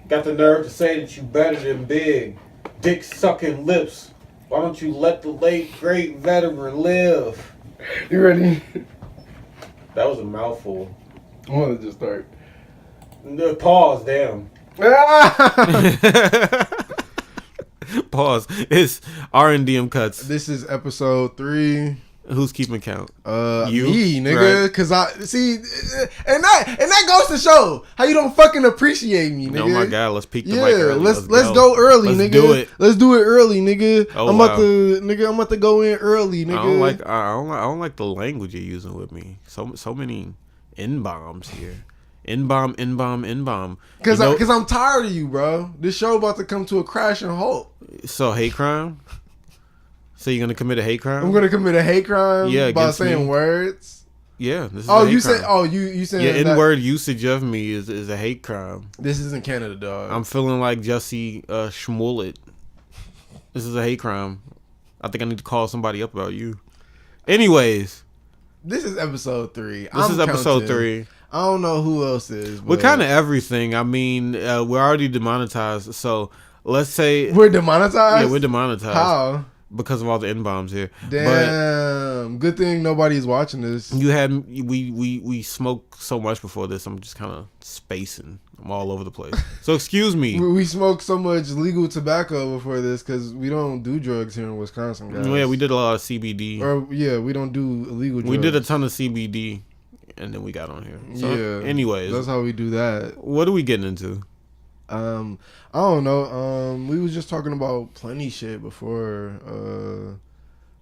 Got the nerve to say that you better than Big. Dick sucking lips. Why don't you let the late great veteran live? You ready? That was a mouthful. I want to just start. Pause, damn. Pause. It's RNDM cuts. This is episode 3. Who's keeping count? You, me, nigga. Right. Cause I see, and that goes to show how you don't fucking appreciate me, nigga. Oh my god, let's peek the mic early. Let's go early, let's nigga. Do it. Let's do it early, nigga. Oh, I'm about to go in early, nigga. I don't like the language you're using with me. So many N-bombs here. N-bomb. Cause I'm tired of you, bro. This show about to come to a crashing halt. So hate crime. So you're gonna commit a hate crime? I'm gonna commit a hate crime by saying words. Yeah. This is you said. Oh, you said. Yeah, N-word usage of me is a hate crime. This isn't Canada, dog. I'm feeling like Jussie Smollett. This is a hate crime. I think I need to call somebody up about you. Anyways, this is episode 3. This is episode 3. I don't know who else is. We're kind of everything. I mean, we're already demonetized. So let's say we're demonetized. Yeah, we're demonetized. How? Because of all the N-bombs here. Damn. Good thing nobody's watching this. We smoked so much before this. I'm just kind of spacing. I'm all over the place. So excuse me. We smoked so much legal tobacco before this because we don't do drugs here in Wisconsin, guys. Yeah, we did a lot of CBD. We don't do illegal drugs. We did a ton of CBD, and then we got on here. So, anyways. That's how we do that. What are we getting into? I don't know. We was just talking about plenty shit before.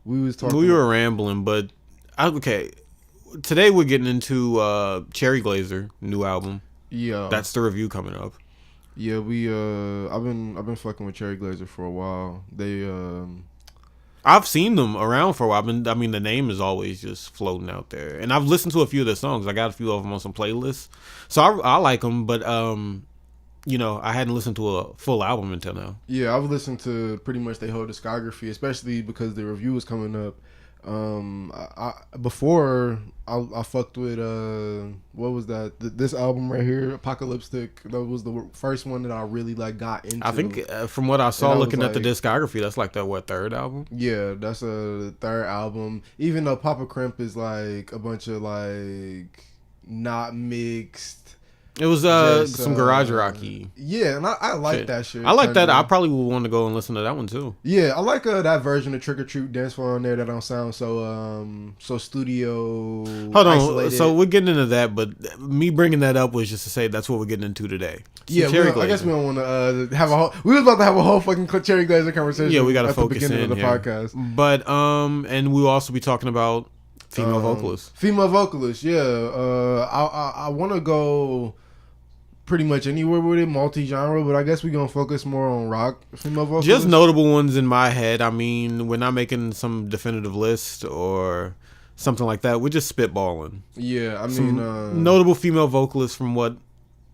We were rambling, but okay. Today we're getting into Cherry Glazerr new album. Yeah, that's the review coming up. Yeah, I've been fucking with Cherry Glazerr for a while. I've seen them around for a while. The name is always just floating out there, and I've listened to a few of their songs. I got a few of them on some playlists, so I like them. But I hadn't listened to a full album until now. Yeah, I've listened to pretty much their whole discography, especially because the review was coming up. Before I fucked with what was that? This album right here, Apocalyptic. That was the first one that I really got into. I think from what I saw looking at the discography, that's the third album. Yeah, that's a third album. Even though Papa Crimp is a bunch of not mixed. It was some garage rocky. Yeah, and I like that shit. I like that. I probably would want to go and listen to that one too. Yeah, I like that version of Trick or Treat Dance Floor on there that don't sound so studio. Hold on, isolated. So we're getting into that, but me bringing that up was just to say that's what we're getting into today. Yeah, I guess we don't want to have a whole. We was about to have a whole fucking Cherry Glazerr conversation. Yeah, we got to focus at the beginning of the podcast. But and we'll also be talking about female vocalists. Female vocalists, yeah. I want to go pretty much anywhere with it, multi-genre, but I guess we're going to focus more on rock female vocalists. Just notable ones in my head. We're not making some definitive list or something like that. We're just spitballing. Yeah, some notable female vocalists from what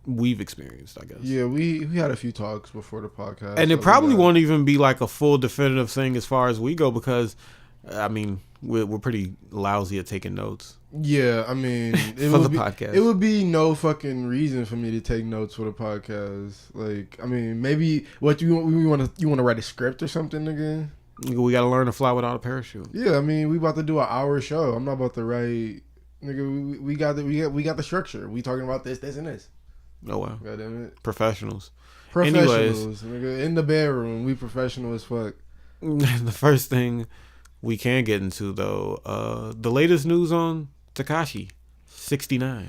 we've experienced, I guess. Yeah, we had a few talks before the podcast. And it probably won't even be a full definitive thing as far as we go because, we're pretty lousy at taking notes. Yeah, for the podcast. It would be no fucking reason for me to take notes for the podcast. Maybe what you want to write a script or something, nigga? We got to learn to fly without a parachute. Yeah, we about to do an hour show. I'm not about to write, nigga. We got the structure. We talking about this, and this. Oh wow, God damn it, professionals. Anyways, nigga, in the bedroom, we professional as fuck. The first thing we can get into though, the latest news on Tekashi 69.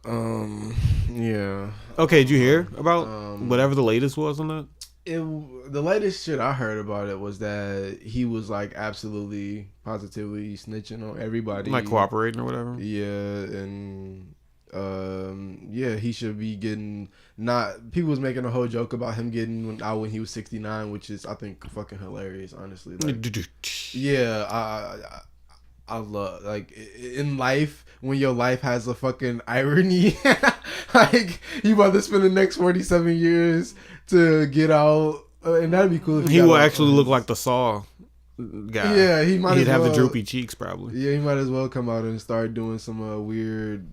Yeah. Okay, did you hear about whatever the latest was on that? The latest shit I heard about it was that he was positively snitching on everybody, cooperating or whatever. Yeah, and he should be getting people was making a whole joke about him getting out when he was 69, which is I think fucking hilarious, honestly. Yeah, I love in life when your life has a fucking irony, you about to spend the next 47 years to get out, and that'd be cool. If he will actually look like the Saw guy. Yeah, he'd have the droopy cheeks probably. Yeah, he might as well come out and start doing some weird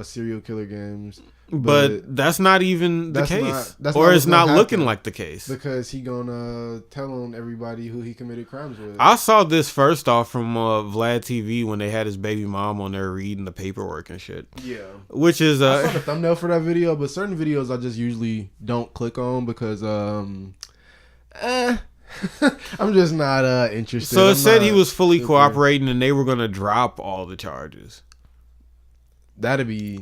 serial killer games. But that's not even the case. That's or it's not happen, looking like the case. Because he gonna tell on everybody who he committed crimes with. I saw this first off from Vlad TV when they had his baby mom on there reading the paperwork and shit. Yeah. Which is... I saw the thumbnail for that video, but certain videos I just usually don't click on because... I'm just not interested. So it said he was fully cooperating and they were going to drop all the charges. That'd be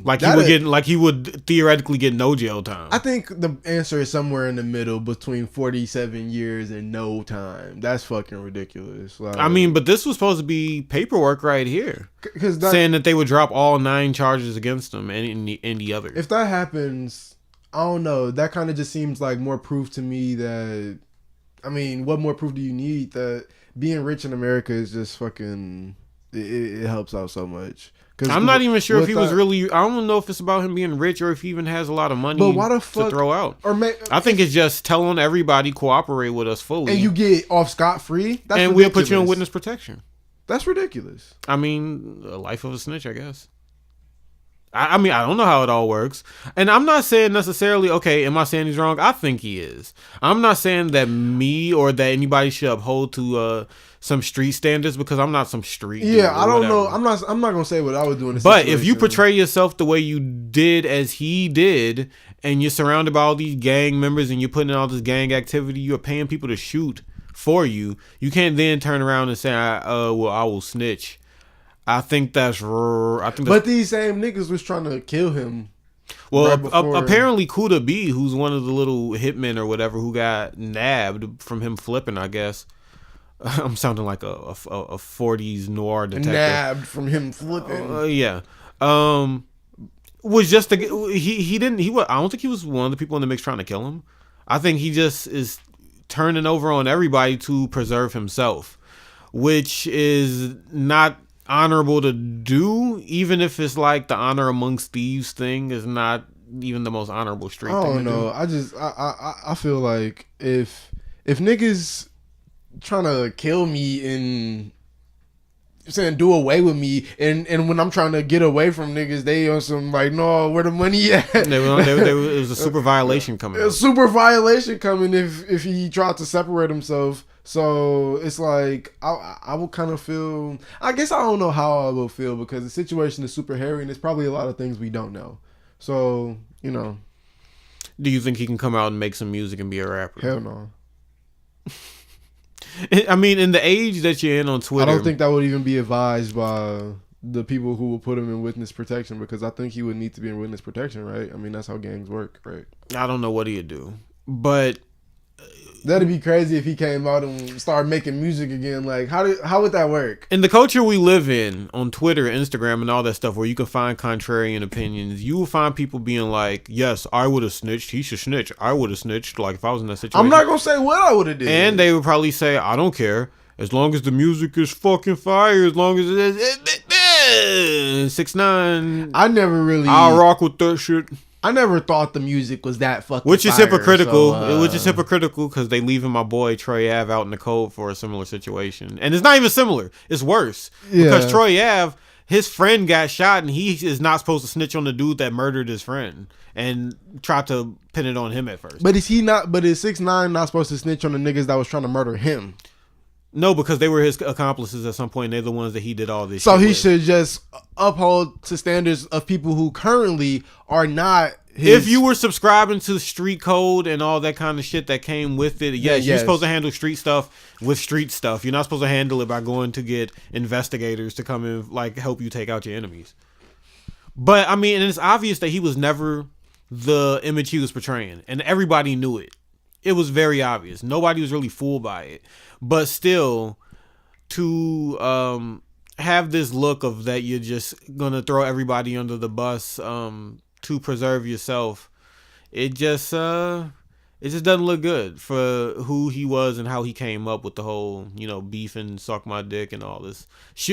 he would theoretically get no jail time. I think the answer is somewhere in the middle between 47 years and no time. That's fucking ridiculous. Like, I mean, but this was supposed to be paperwork right here, saying that they would drop all 9 charges against him and the other. If that happens, I don't know. That kind of just seems like more proof to me that. I mean, what more proof do you need that being rich in America is just fucking. It helps out so much. I'm not even sure if he was really... I don't know if it's about him being rich or if he even has a lot of money to throw out. I think it's just telling everybody cooperate with us fully. And you get off scot-free? And we'll put you on witness protection. That's ridiculous. I mean, a life of a snitch, I guess. I mean, I don't know how it all works. And I'm not saying necessarily, okay, am I saying he's wrong? I think he is. I'm not saying that me or that anybody should uphold to some street standards because I'm not some street dude. I don't know. I'm not gonna say what I would do in this But situation. if you portray yourself the way you did as he did, and you're surrounded by all these gang members and you're putting in all this gang activity, you're paying people to shoot for you. You can't then turn around and say, I will snitch. I think that's. But these same niggas was trying to kill him. Well, apparently Kuda B, who's one of the little hitmen or whatever, who got nabbed from him flipping, I guess. I'm sounding like a 40s noir detective. Nabbed from him flipping. Yeah. Was just he didn't. I don't think he was one of the people in the mix trying to kill him. I think he just is turning over on everybody to preserve himself, which is not honorable to do, even if it's like the honor amongst thieves thing is not even the most honorable street thing. I don't know. I feel like if niggas trying to kill me and saying do away with me, and when I'm trying to get away from niggas, they on some like, no, where the money at? It was a super violation coming. A super violation coming if he tried to separate himself. So it's like I will kind of feel. I guess I don't know how I will feel because the situation is super hairy and there's probably a lot of things we don't know. So do you think he can come out and make some music and be a rapper? Hell no. I mean, in the age that you're in on Twitter, I don't think that would even be advised by the people who will put him in witness protection because I think he would need to be in witness protection, right? I mean, that's how gangs work, right? I don't know what he'd do, but that'd be crazy if he came out and started making music again. Like, how would that work? In the culture we live in, on Twitter, Instagram, and all that stuff, where you can find contrarian opinions, you will find people being like, yes, I would have snitched. He should snitch. I would have snitched. Like, if I was in that situation. I'm not going to say what I would have did. And they would probably say, I don't care. As long as the music is fucking fire, as long as it is 6ix9ine. I never really. I'll rock with that shit. I never thought the music was that fucking Which is fire, hypocritical. so, Which is hypocritical because they leaving my boy Troy Ave out in the cold for a similar situation. And it's not even similar. It's worse. Yeah. Because Troy Ave, his friend got shot and he is not supposed to snitch on the dude that murdered his friend and tried to pin it on him at first. But is 6ix9ine not supposed to snitch on the niggas that was trying to murder him? No, because they were his accomplices at some point. They're the ones that he did all this so shit he with. Should just uphold to standards of people who currently are not his. If you were subscribing to street code and all that kind of shit that came with it, yes, you're supposed to handle street stuff with street stuff. You're not supposed to handle it by going to get investigators to come and like help you take out your enemies. But I mean, and it's obvious that he was never the image he was portraying, and everybody knew it. It was very obvious. Nobody was really fooled by it. But still, to have this look of that you're just going to throw everybody under the bus to preserve yourself, it just doesn't look good for who he was and how he came up with the whole, beef and suck my dick and all this.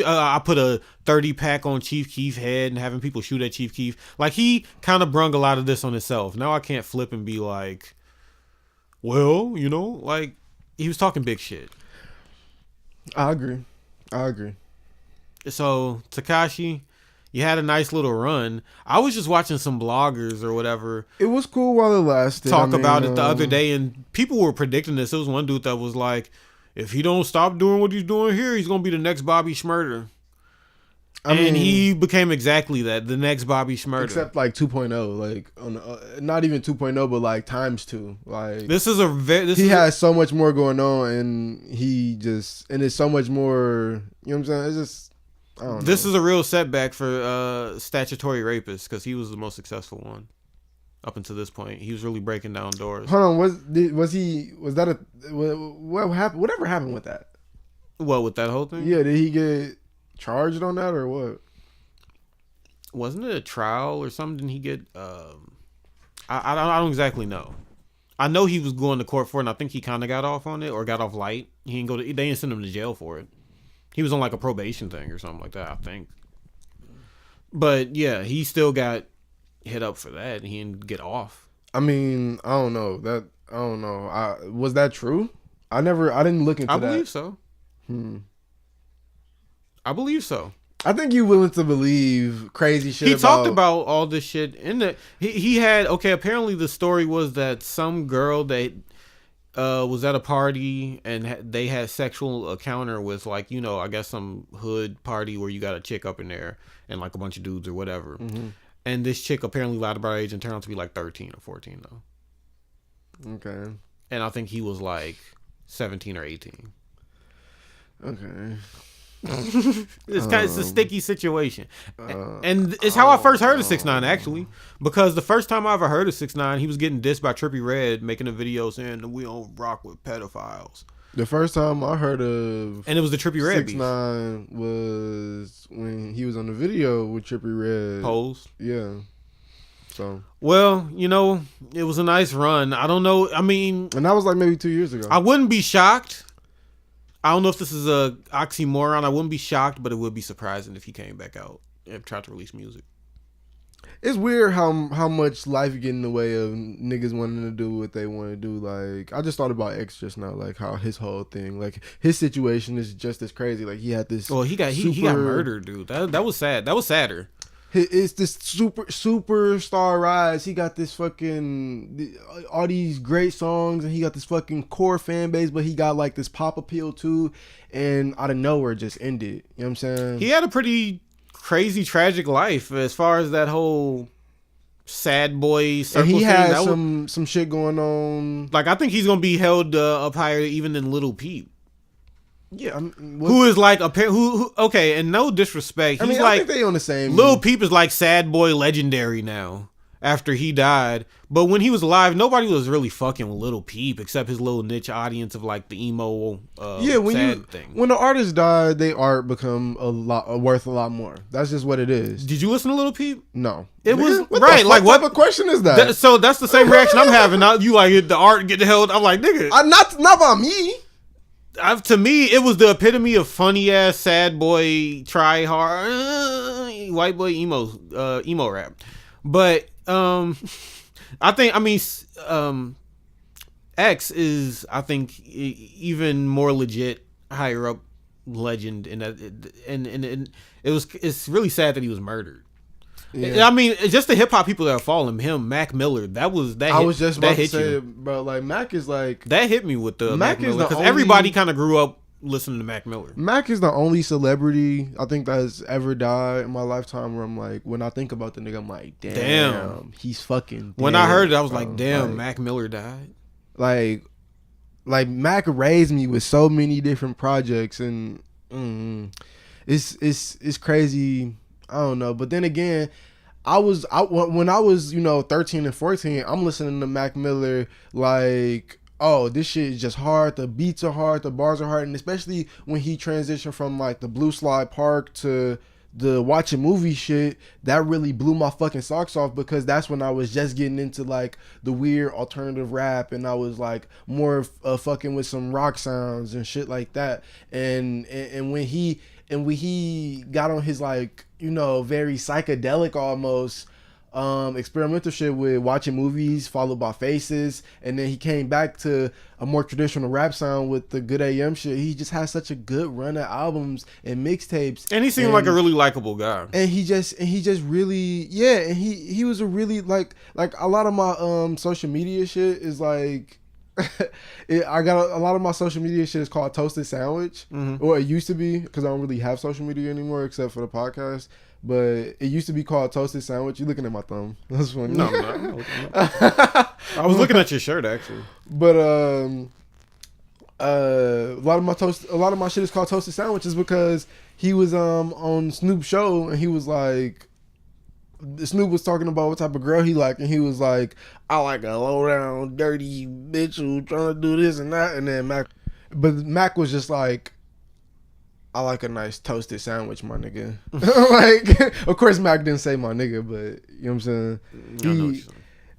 I put a 30-pack on Chief Keef's head and having people shoot at Chief Keef. Like, he kind of brung a lot of this on himself. Now I can't flip and be like, well, like, he was talking big shit. I agree. So, Tekashi, You had a nice little run. I was just watching some bloggers or whatever It was cool while it lasted. talk about it the other day, and people were predicting this. There was one dude that was like, if he don't stop doing what he's doing here, he's gonna be the next Bobby Shmurda. And he became exactly that, the next Bobby Shmurda. Except like 2.0, like on not even 2.0, but like times 2. Like he has so much more going on, and it's so much more. You know what I'm saying? It's just I don't know. This is a real setback for statutory rapists because he was the most successful one up until this point. He was really breaking down doors. Hold on, was that what happened? Whatever happened with that? What, with that whole thing? Yeah, did he get charged on that or what? Wasn't it a trial or something? Didn't he get? I don't exactly know. I know he was going to court for it, and I think he kind of got off on it or got off light. He didn't go to. They didn't send him to jail for it. He was on like a probation thing or something like that, I think. But yeah, he still got hit up for that. He didn't get off. I mean, I don't know. Was that true? I didn't look into that. I believe so. I believe so. I think you willing to believe crazy shit. He talked about all this shit in the. He had apparently the story was that some girl that was at a party and they had sexual encounter with like I guess some hood party where you got a chick up in there and like a bunch of dudes or whatever. Mm-hmm. And this chick apparently lied about her age and turned out to be like 13 or 14 though. Okay. And I think he was like 17 or 18. Okay. It's a sticky situation, and it's how I first heard of 6ix9ine actually, because the first time I ever heard of 6ix9ine, he was getting dissed by Trippie Redd making a video saying that we don't rock with pedophiles. The first time I heard of, and it was the Trippie Redd 6ix9ine was when he was on the video with Trippie Redd. Pose. Yeah. So. Well, it was a nice run. I don't know. I mean, and that was like maybe 2 years ago. I wouldn't be shocked. I don't know if this is a oxymoron. I wouldn't be shocked, but it would be surprising if he came back out and tried to release music. It's weird how much life get in the way of niggas wanting to do what they want to do. Like, I just thought about X just now, like how his whole thing, like his situation is just as crazy. Like he had this. Well, he got murdered, dude. That was sad. That was sadder. It's this superstar rise. He got this fucking all these great songs, and he got this fucking core fan base. But he got like this pop appeal too, and out of nowhere just ended. You know what I'm saying? He had a pretty crazy, tragic life as far as that whole sad boy circle. And he thing. had some shit going on. Like I think he's gonna be held up higher even than Lil Peep. Yeah, who is like who? Okay, and no disrespect, he's I think they on the same. Lil Peep is like sad boy legendary now after he died, but when he was alive, nobody was really fucking with Lil Peep except his little niche audience of like the emo. When the artist died, they art become worth a lot more. That's just what it is. Did you listen to Lil Peep? No, it was right. Like what type of question is that? So that's the same reaction I'm having. Now you like the art get the hell. I'm like nigga, not about me. To me, it was the epitome of funny ass sad boy try hard white boy emo rap. But X is even more legit, higher up legend, and it's really sad that he was murdered. Yeah. I mean, just the hip hop people that are following him, Mac Miller. I was just about to say, bro. Like Mac is like that hit me with the Mac Miller because everybody kind of grew up listening to Mac Miller. Mac is the only celebrity I think that has ever died in my lifetime where I'm like, when I think about the nigga, I'm like, damn. He's fucking dead. When I heard it, I was like, damn, Mac Miller died. Like Mac raised me with so many different projects, and it's crazy. I don't know, but then again, when I was 13 and 14, I'm listening to Mac Miller like, oh, this shit is just hard. The beats are hard, the bars are hard, and especially when he transitioned from like the Blue Slide Park to the watching movie shit, that really blew my fucking socks off because that's when I was just getting into like the weird alternative rap, and I was like more fucking with some rock sounds and shit like that, and when he got on his like very psychedelic almost experimental shit with watching movies followed by Faces, and then he came back to a more traditional rap sound with the Good AM shit. He just has such a good run of albums and mixtapes, And he seemed like a really likable guy. and he just really, and he was a really like a lot of my social media shit is like I got a lot of my social media shit is called Toasted Sandwich, or it used to be, because I don't really have social media anymore except for the podcast. But it used to be called Toasted Sandwich. You looking at my thumb? That's funny. No, I was looking at your shirt actually. But a lot of my shit is called Toasted Sandwiches because he was on Snoop's show, and he was like, Snoop was talking about what type of girl he liked, and he was like, I like a low down dirty bitch who trying to do this and that. And then Mac was just like, I like a nice toasted sandwich, my nigga. Like, of course, Mac didn't say my nigga, but you know what I'm saying.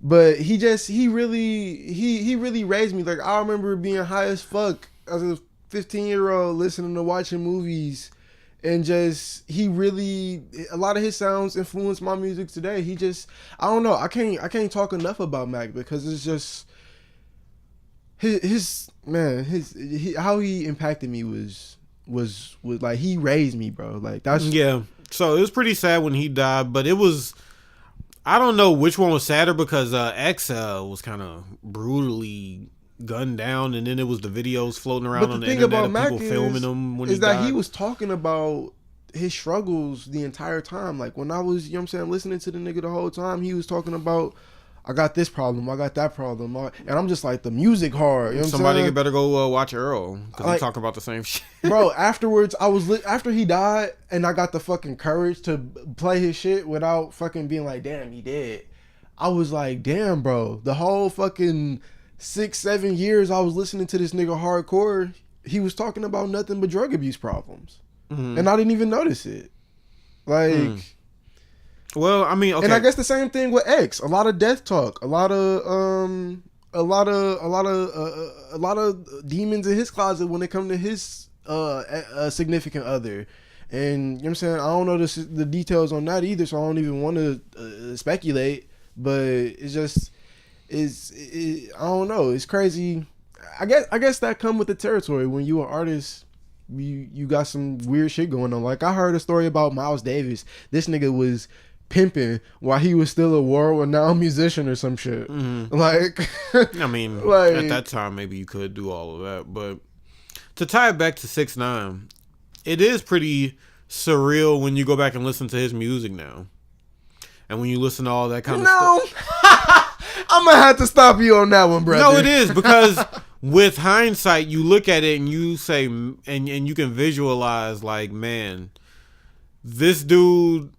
But he really raised me. Like, I remember being high as fuck as a 15-year-old listening to watching movies, and just a lot of his sounds influenced my music today. I don't know. I can't talk enough about Mac because it's just how he impacted me was like, he raised me, bro. Like, that's So it was pretty sad when he died, but it was, I don't know which one was sadder, because XL was kind of brutally gunned down, and then it was the videos floating around on the internet of people filming him when he died. He was talking about his struggles the entire time. Like, when I was, you know what I'm saying, listening to the nigga the whole time, he was talking about, I got this problem, I got that problem, and I'm just like, the music hard. You know what Somebody I'm saying? better go watch Earl, because like, we talking about the same shit. Bro, afterwards, after he died, and I got the fucking courage to play his shit without fucking being like, damn, he dead. I was like, damn, bro, the whole fucking 6-7 years I was listening to this nigga hardcore, he was talking about nothing but drug abuse problems, and I didn't even notice it. Like. Well, I mean, okay. And I guess the same thing with X. A lot of death talk. A lot of demons in his closet when it come to his significant other. And you know what I'm saying? I don't know the details on that either, so I don't even want to speculate. But it's just I don't know. It's crazy. I guess that come with the territory. When you an artist, you got some weird shit going on. Like, I heard a story about Miles Davis. This nigga was pimping while he was still a world-renowned musician or some shit. Like, I mean, like, at that time maybe you could do all of that, but to tie it back to 6ix9ine, it is pretty surreal when you go back and listen to his music now, and when you listen to all that kind of stuff. I'm gonna have to stop you on that one, brother. No, it is, because with hindsight, you look at it and you say, and you can visualize, like, man, this dude.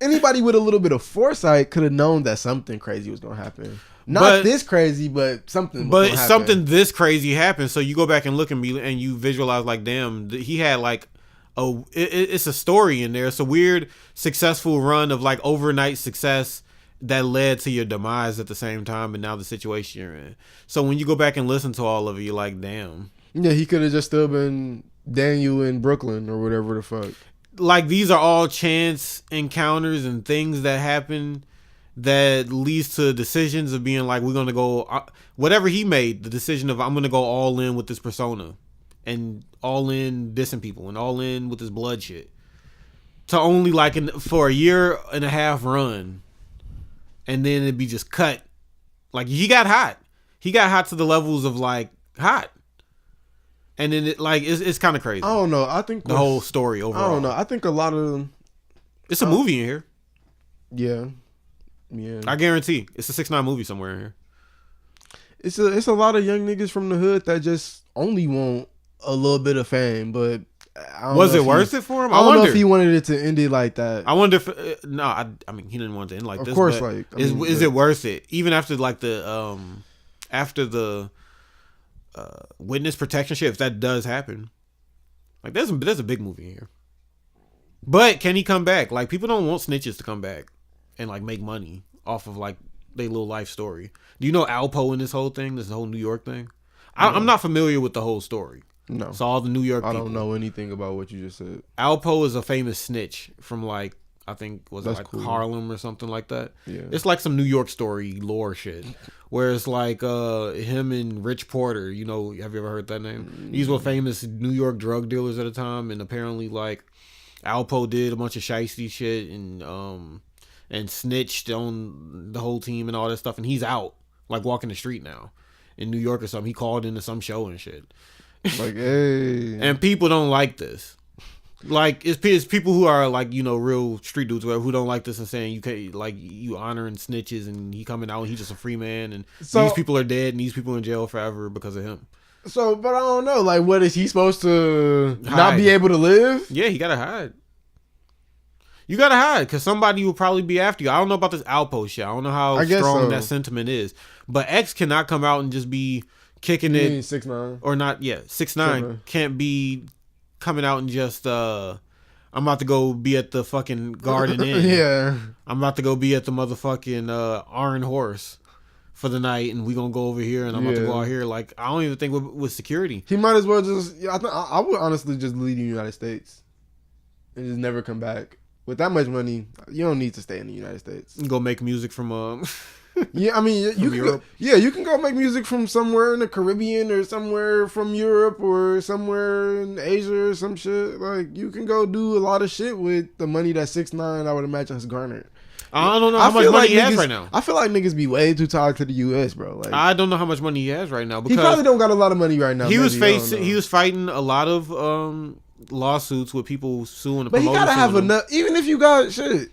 Anybody with a little bit of foresight could have known that something crazy was gonna happen. Not this crazy, but something. But something this crazy happened. So you go back and look at me and you visualize, like, damn, he had like it's a story in there. It's a weird successful run of like overnight success that led to your demise at the same time, and now the situation you're in. So when you go back and listen to all of it, you're like, damn. Yeah, he could have just still been Daniel in Brooklyn or whatever the fuck. Like, these are all chance encounters and things that happen that leads to decisions of being like, we're going to go, whatever he made, the decision of, I'm going to go all in with this persona and all in dissing people and all in with this blood shit, to only like for a year and a half run, and then it'd be just cut. Like, he got hot to the levels of like hot. And then it's kind of crazy. I don't know. I think the whole story overall. I don't know. I think a lot of it's a movie in here. Yeah. I guarantee it's a 6ix9ine movie somewhere in here. It's a lot of young niggas from the hood that just only want a little bit of fame, but was it worth it for him? I don't know if he wanted it to end it like that. I wonder if I mean, he didn't want it to end like this. Of course, is it worth it? Even after like the witness protection shit, if that does happen, like there's a big movie here. But can he come back? Like, people don't want snitches to come back and like make money off of like their little life story. Do you know Alpo in this whole thing? This whole New York thing? I'm not familiar with the whole story. No. So all the New York people. I don't know anything about what you just said. Alpo is a famous snitch from like I think was That's like cool. Harlem or something like that. Yeah. It's like some New York story lore shit. Where it's like him and Rich Porter, you know, have you ever heard that name? These were famous New York drug dealers at the time, and apparently like Alpo did a bunch of shiesty shit and snitched on the whole team and all that stuff, and he's out, like walking the street now in New York or something. He called into some show and shit. Like, hey. And people don't like this. Like it's people who are like, you know, real street dudes who don't like this and saying you can't, like, you honoring snitches and he coming out and he's just a free man and So- these people are dead and these people in jail forever because of him. So, but I don't know. Like, what is he supposed to not Hide. be able to live? Yeah, he gotta hide. You gotta hide because somebody will probably be after you. I don't know about this Alpo shit. I don't know how I guess strong so. that sentiment is. But X cannot come out and just be kicking You it mean 6ix9ine? or not. Yeah, 6ix9ine 6ix9ine. can't be coming out and just I'm about to go be at the fucking Garden Inn. Yeah. I'm about to go be at the motherfucking Iron Horse for the night, and we gonna go over here, and I'm about to go out here. Like, I don't even think with security. He might as well just. I would honestly just leave the United States and just never come back. With that much money, you don't need to stay in the United States. Go make music from Yeah, I mean, you can Europe? you can go make music from somewhere in the Caribbean or somewhere from Europe or somewhere in Asia or some shit. Like, you can go do a lot of shit with the money that 6ix9ine, I would imagine, has garnered. I don't know how much feel money he has niggas- right now. I feel like niggas be way too tied to the U.S., bro. Like, I don't know how much money he has right now he because probably don't got a lot of money right now. he was maybe, I don't facing, know. he was fighting a lot of lawsuits with people suing the But he promoters gotta have suing him. enough. Even if you got shit,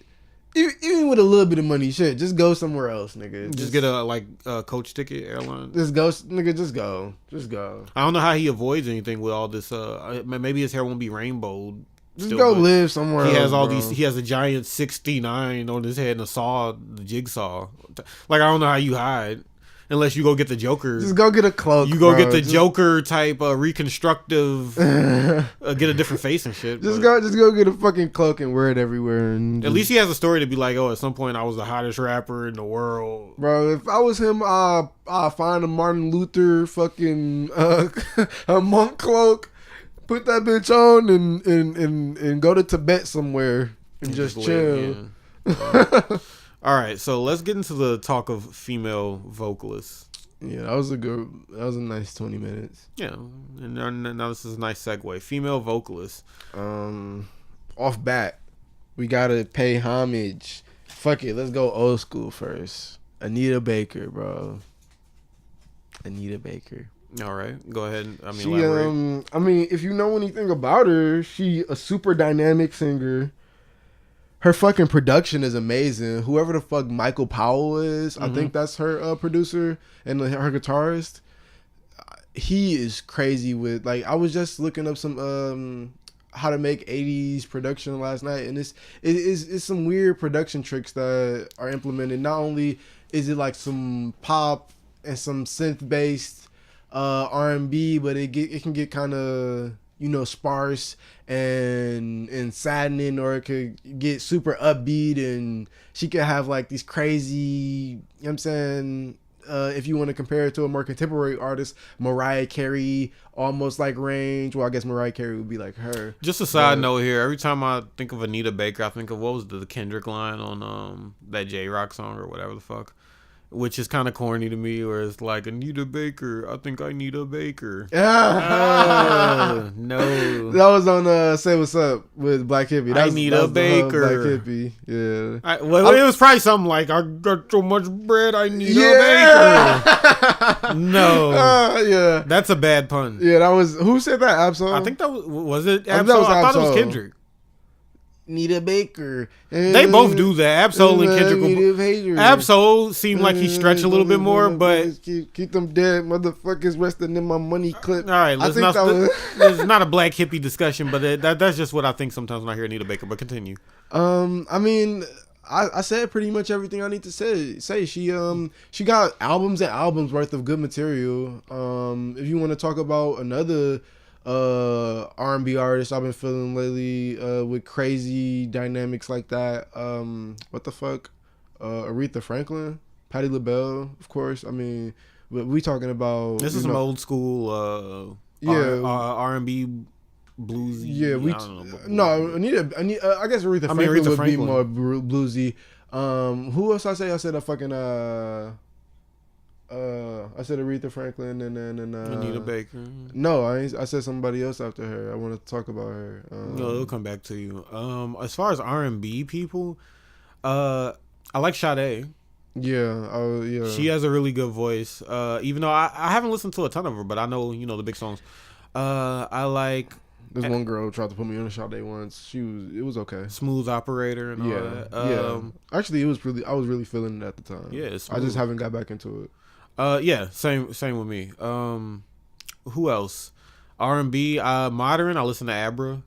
even with a little bit of money, shit, just go somewhere else, nigga. Just get a coach ticket airline. Just go, nigga. Just go. I don't know how he avoids anything with all this. Maybe his hair won't be rainbowed. Just still, go but live somewhere. He else, has all bro. these. He has a giant 69 on his head and a saw, the jigsaw. Like, I don't know how you hide unless you go get the Joker. Just go get a cloak. You go bro. get the Just- Joker type reconstructive, get a different face and shit. Just but go get a fucking cloak and wear it everywhere. And At least he has a story to be like, oh, at some point I was the hottest rapper in the world. bro, if I was him, I find a Martin Luther fucking a monk cloak, put that bitch on, and go to Tibet somewhere and just chill. Yeah. All right, so let's get into the talk of female vocalists. Yeah, that was a nice 20 minutes. Yeah, and now this is a nice segue. Female vocalists. Off bat, we gotta pay homage. Fuck it, let's go old school first. Anita Baker, bro. Anita Baker. All right, go ahead. She, Elaborate. I mean, if you know anything about her, she a super dynamic singer. Her fucking production is amazing. Whoever the fuck Michael Powell is, I think that's her producer and her guitarist. He is crazy with, like, I was just looking up some how to make 80s production last night, and it's some weird production tricks that are implemented. Not only is it like some pop and some synth based R&B, but it can get kind of, you know, sparse and saddening, or it could get super upbeat, and she could have like these crazy, you know what I'm saying, if you want to compare it to a more contemporary artist, Mariah Carey, almost like range. Well, I guess Mariah Carey would be like her. Just a side note here. Every time I think of Anita Baker, I think of, what was the Kendrick line on that J-Rock song or whatever the fuck, which is kind of corny to me, where it's like, Anita Baker, I think I need a baker. No. That was on Say What's Up with Black Hippie. That I was, need that a was the whole baker. Black Hippie, yeah. Well, it was probably something like, I got so much bread, I need a baker. No. Yeah. That's a bad pun. Yeah, that was, who said that? Absol? I think that was it? I think that was I thought it was Absol. Kendrick. Need a baker. They both do that. Absol and Kendrick. Absol seemed like he stretched a little bit more, but keep them dead motherfuckers resting in my money clip. all right, let's not. that was- It's not a black hippie discussion, but that's just what I think sometimes when I hear Anita Baker. But continue. I mean, I said pretty much everything I need to say. She got albums and albums worth of good material. If you want to talk about another R&B artist I've been feeling lately, with crazy dynamics like that, what the fuck, Aretha Franklin, Patti LaBelle, of course. I mean, we talking about, This is some old school yeah, R&B bluesy. Yeah, I don't know, no. I guess Aretha Franklin Aretha would Franklin. be more bluesy. Who else I say? I said a fucking I said Aretha Franklin and then Anita Baker. No, I said somebody else after her. I want to talk about her. No, it'll come back to you. As far as R&B people, I like Sade. Yeah. She has a really good voice. Even though I haven't listened to a ton of her, but I know the big songs. I like There's one girl who tried to put me on a Sade once. It was okay. Smooth Operator and all that. Actually, I was really feeling it at the time. Yeah, it's I just smooth. haven't got back into it. Yeah, same with me. Who else? R&B, modern. I listen to Abra.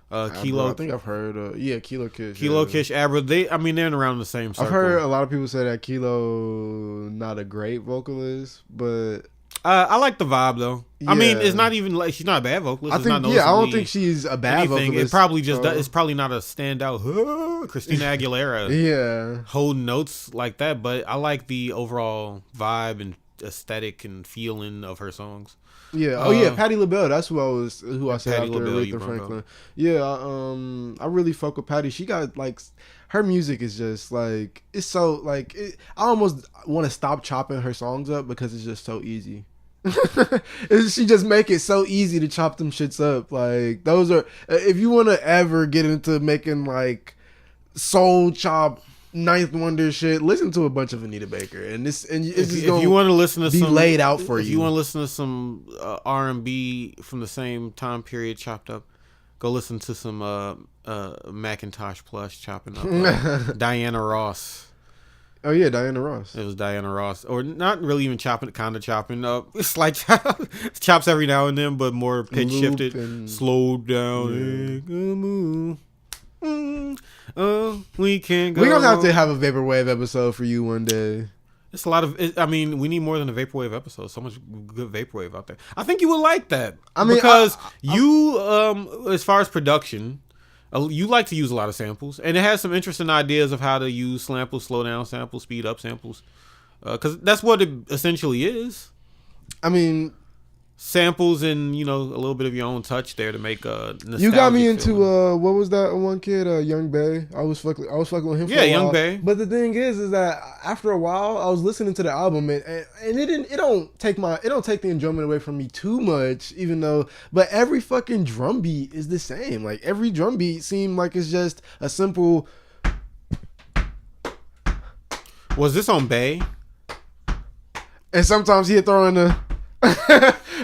Kilo. I think I've heard. Kilo Kish. Kilo Kish, Abra. They're around the same circle. I've heard a lot of people say that Kilo not a great vocalist, but I like the vibe though. Yeah. I mean, it's not even like she's not a bad vocalist. I It's think not I don't noticeably think she's a bad anything. vocalist. It probably just so- it's probably not a standout Christina Aguilera Yeah. holding notes like that, but I like the overall vibe and aesthetic and feeling of her songs. Yeah. Patti LaBelle. That's who I said Patti after LaBelle, you Aretha brought Franklin. Yeah. I really fuck with Patti. She got like her music is just like it's so like I almost want to stop chopping her songs up because it's just so easy. She just make it so easy to chop them shits up. Like those are if you want to ever get into making like soul chop ninth wonder shit, listen to a bunch of Anita Baker and it's If just you want to listen to be some laid out for if you. you want to listen to some R&B from the same time period chopped up, go listen to some Macintosh Plus chopping up Diana Ross. Oh yeah, Diana Ross. It was Diana Ross, or not really even chopping, kind of chopping up. It's like chops every now and then, but more pitch Loop shifted, and- slowed down. We can't go. We're gonna have to have a vaporwave episode for you one day. It's a lot of. I mean, we need more than a vaporwave episode. So much good vaporwave out there. I think you would like that. I mean, because you, as far as production, you like to use a lot of samples, and it has some interesting ideas of how to use samples, slow down samples, speed up samples, because that's what it essentially is. I mean, Samples and a little bit of your own touch there to make a. you got me into what was that one kid, Young Bay? I was fucking with him. For a Young while. Bay. But the thing is that after a while, I was listening to the album and it don't take the enjoyment away from me too much, even though. But every fucking drum beat is the same. Like every drum beat seemed like it's just a simple. Was this on Bay? And sometimes he'd throw in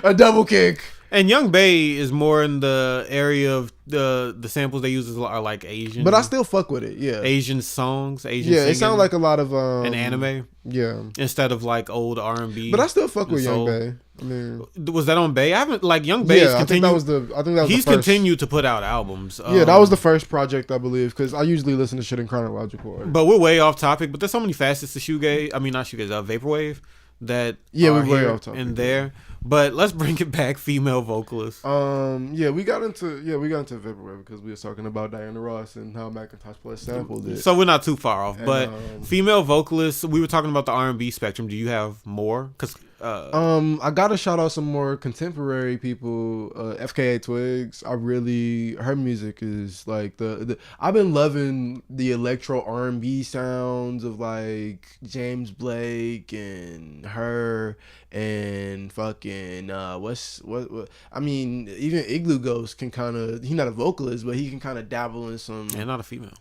a double kick. And Young Bay is more in the area of the samples they use are like Asian. But I still fuck with it. Yeah. Asian songs, Asian Yeah, singing, it sounds like a lot of an anime Yeah. instead of like old R&B. But I still fuck with Young soul. Bay. I mean, Was that on Bay? I haven't like Young Bay's yeah, I think that was the He's first. continued to put out albums. Yeah, that was the first project, I believe, because I usually listen to shit in chronological order. But we're way off topic. But there's so many facets to shoegaze. I mean, not shoegaze, vaporwave. That Yeah, are we're way here off topic. and there. But let's bring it back. Female vocalists. We got into vaporwave because we were talking about Diana Ross and how Macintosh Plus sampled it. So we're not too far off. And, But female vocalists, we were talking about the R&B spectrum. Do you have more? Because I gotta shout out some more contemporary people. FKA Twigs. Her music is like the I've been loving the electro R&B sounds of like James Blake and her and fucking what I mean, even Igloo Ghost can kind of, he's not a vocalist, but he can kind of dabble in some. and not a female.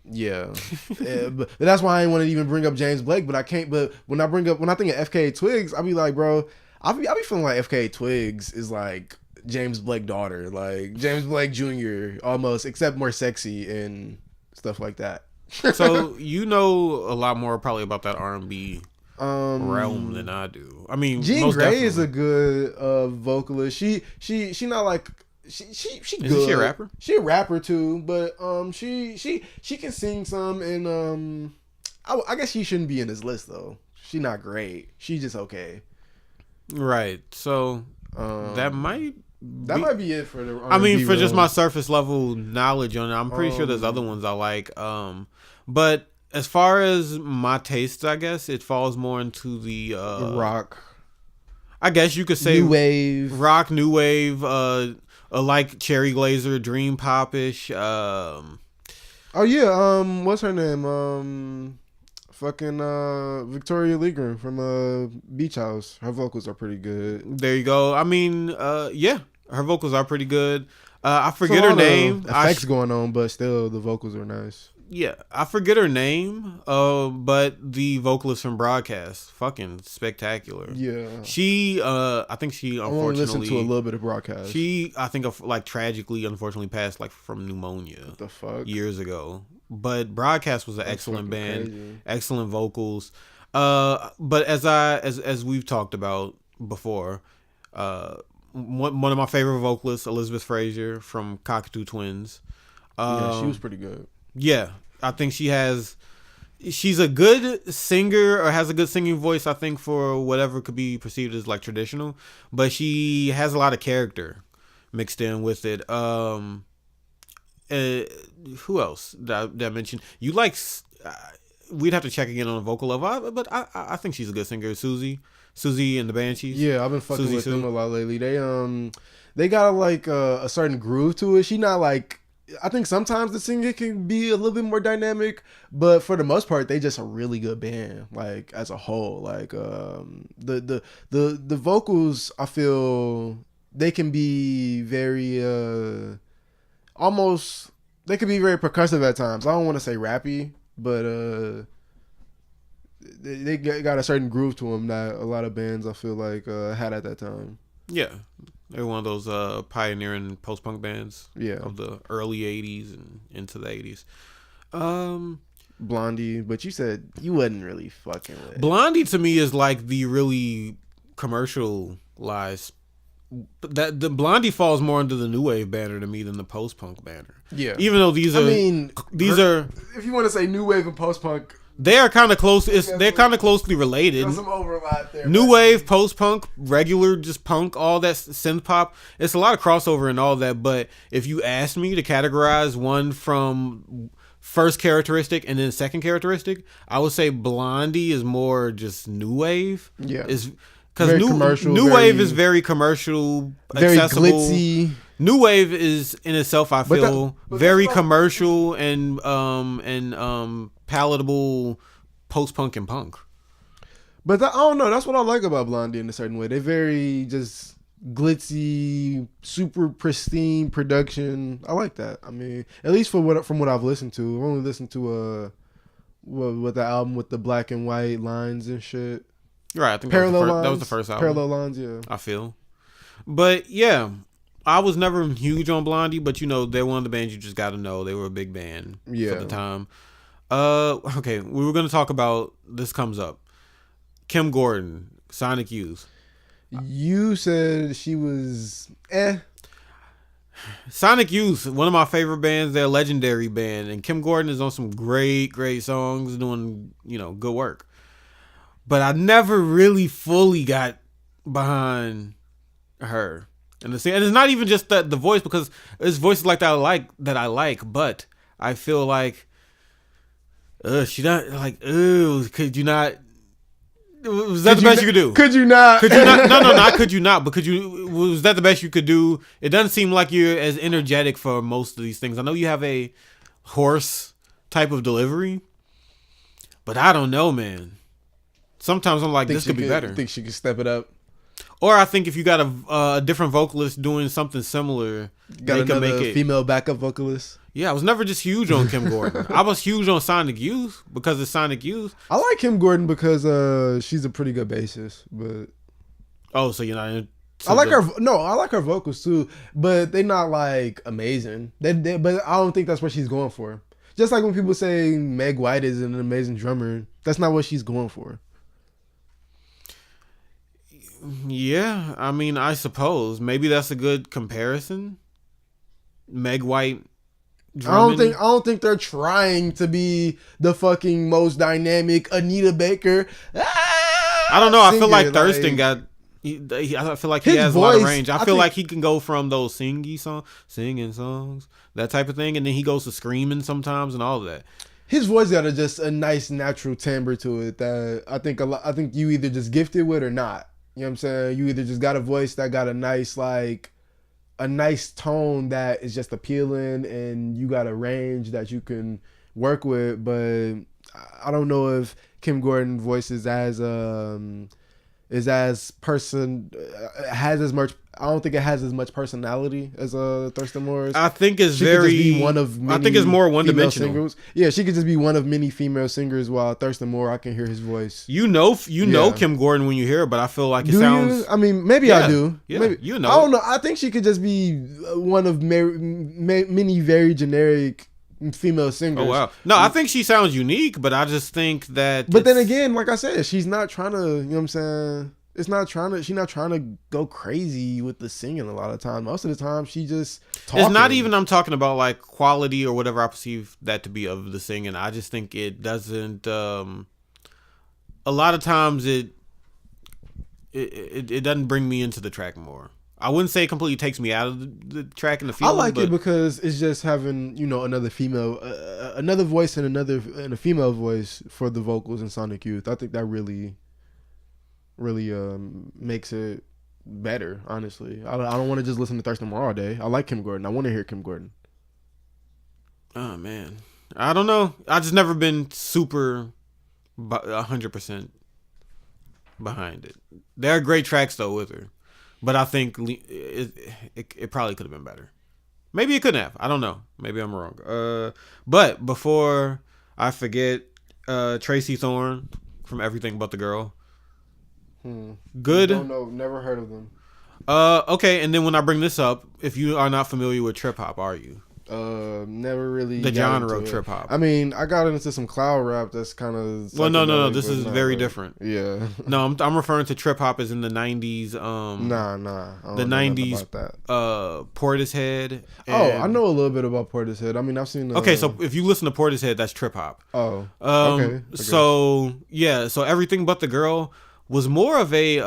Yeah, but that's why I didn't want to even bring up James Blake. But I can't. But when I think of FKA Twigs, I be like, bro, I be feeling like FKA Twigs is like James Blake daughter, like James Blake Jr. almost, except more sexy and stuff like that. So you know a lot more probably about that R&B realm than I do. I mean, Jean most Grey is definitely. a good vocalist. She not like she good. Isn't she a rapper? She a rapper too, but she can sing some, and I guess she shouldn't be in this list though. She not great. She just okay. Right. So that might be it for the I mean, R&B for just realm. my surface level knowledge on it, I'm pretty sure there's other ones I like. But as far as my tastes, I guess it falls more into the rock, I guess you could say new wave. rock, new wave, like Cherry Glazerr, Dream Popish. Oh yeah, what's her name? Fucking Victoria Legren from Beach House. Her vocals are pretty good. There you go. I mean, yeah, her vocals are pretty good. I forget her name. Effects going on, but still the vocals are nice. Yeah, I forget her name. But the vocalist from Broadcast, fucking spectacular. Yeah, she. I think she I only listened to a little bit of Broadcast. She, I think, like tragically, unfortunately, passed like from pneumonia. What the fuck? Years ago. But Broadcast was an excellent band, crazy. Excellent vocals. But as we've talked about before, one of my favorite vocalists, Elizabeth Frazier from Cockatoo Twins. Yeah, she was pretty good. Yeah, I think she's a good singer or has a good singing voice, I think, for whatever could be perceived as like traditional, but she has a lot of character mixed in with it. Who else did I mention? You like, we'd have to check again on a vocal level, but I think she's a good singer. Susie and the Banshees. Yeah, I've been fucking with them a lot lately. They got like a certain groove to it. She not like, I think sometimes the singer can be a little bit more dynamic, but for the most part, they just a really good band. Like as a whole, like the vocals, I feel they can be very almost. They can be very percussive at times. I don't want to say rappy, but they got a certain groove to them that a lot of bands I feel like had at that time. Yeah. They're one of those pioneering post-punk bands of the early 80s and into the 80s. Blondie, but you said you wasn't really fucking with. Blondie to me is like the really commercialized. That the Blondie falls more under the new wave banner to me than the post-punk banner. Yeah. Even though these are if you want to say new wave and post-punk, they are kind of close. They're kind of closely related. There's some overlap there. New wave, post punk, regular, just punk, all that synth pop. It's a lot of crossover and all that. But if you asked me to categorize one from first characteristic and then second characteristic, I would say Blondie is more just new wave. Yeah, because new wave is very commercial, very accessible. Glitzy. New wave is in itself, I feel, very commercial and palatable post-punk and punk. But I don't know. That's what I like about Blondie in a certain way. They're very just glitzy, super pristine production. I like that. I mean, at least from what I've listened to. I've only listened to with the album with the black and white lines and shit. Right. I think that was the first album. Parallel Lines, yeah. I feel. But yeah, I was never huge on Blondie, but you know, they're one of the bands you just got to know. They were a big band for the time. Okay, we were going to talk about, this comes up. Kim Gordon, Sonic Youth. You said she was Sonic Youth, one of my favorite bands. They're a legendary band, and Kim Gordon is on some great songs, doing, good work. But I never really fully got behind her. And it's not even just the voice, because it's voices like that I like, but I feel like she not like, could you not? Was that the best you could do? Could you not? Could you not? No, not could you not, but was that the best you could do? It doesn't seem like you're as energetic for most of these things. I know you have a hoarse type of delivery, but I don't know, man. Sometimes I'm like, this could be better. I think she could step it up. Or I think if you got a different vocalist doing something similar, they could make it female backup vocalist. Yeah, I was never just huge on Kim Gordon. I was huge on Sonic Youth because it's Sonic Youth. I like Kim Gordon because she's a pretty good bassist. But so you're not. I like her. No, I like her vocals too, but they're not like amazing. But I don't think that's what she's going for. Just like when people say Meg White is an amazing drummer, that's not what she's going for. Yeah, I mean, I suppose maybe that's a good comparison. Meg White drumming. I don't think they're trying to be the fucking most dynamic Anita Baker. I don't know. I feel like Thurston got. I feel like he has a lot of range. I feel like he can go from those singing songs, that type of thing, and then he goes to screaming sometimes and all of that. His voice got just a nice natural timbre to it that I think you either just gifted with or not. You know what I'm saying? You either just got a voice that got a nice, like, a nice tone that is just appealing, and you got a range that you can work with. But I don't know if Kim Gordon voice is as has as much. I don't think it has as much personality as Thurston Moore's. I think it's she very. Could just be one of many I think it's more one dimensional. Singers. Yeah, she could just be one of many female singers. While Thurston Moore, I can hear his voice. You know Kim Gordon when you hear it, but I feel like it do sounds. You? I mean, maybe I do. Yeah, maybe. You know. I don't know. I think she could just be one of many very generic female singers. Oh wow. No, I think she sounds unique, but I just think that. But then again, like I said, she's not trying to. You know what I'm saying? She's not trying to go crazy with the singing a lot of time. Most of the time, she just talking. It's not even I'm talking about like quality or whatever I perceive that to be of the singing. I just think it doesn't. A lot of times it doesn't bring me into the track more. I wouldn't say it completely takes me out of the track and the feeling. I like it because it's just having another female, another voice and a female voice for the vocals in Sonic Youth. I think that really makes it better. Honestly, I don't want to just listen to Thurston Moore all day. I like Kim Gordon. I want to hear Kim Gordon. Oh man, I don't know. I just never been super 100% behind it. There are great tracks though with her, but I think it probably could have been better. Maybe it couldn't have. I don't know. Maybe I'm wrong. But before I forget, Tracy Thorn from Everything But the Girl. Good. I don't know. Never heard of them. Okay, and then when I bring this up, if you are not familiar with trip hop, are you? Never really. The genre of trip hop. I mean, I got into some cloud rap. That's kind of. Well, no. This is very different. Yeah. No, I'm referring to trip hop as in the '90s. Nah. The '90s. Portishead. I know a little bit about Portishead. I mean, I've seen. Okay, so if you listen to Portishead, that's trip hop. Oh. Okay. So yeah, so Everything But the Girl was more of a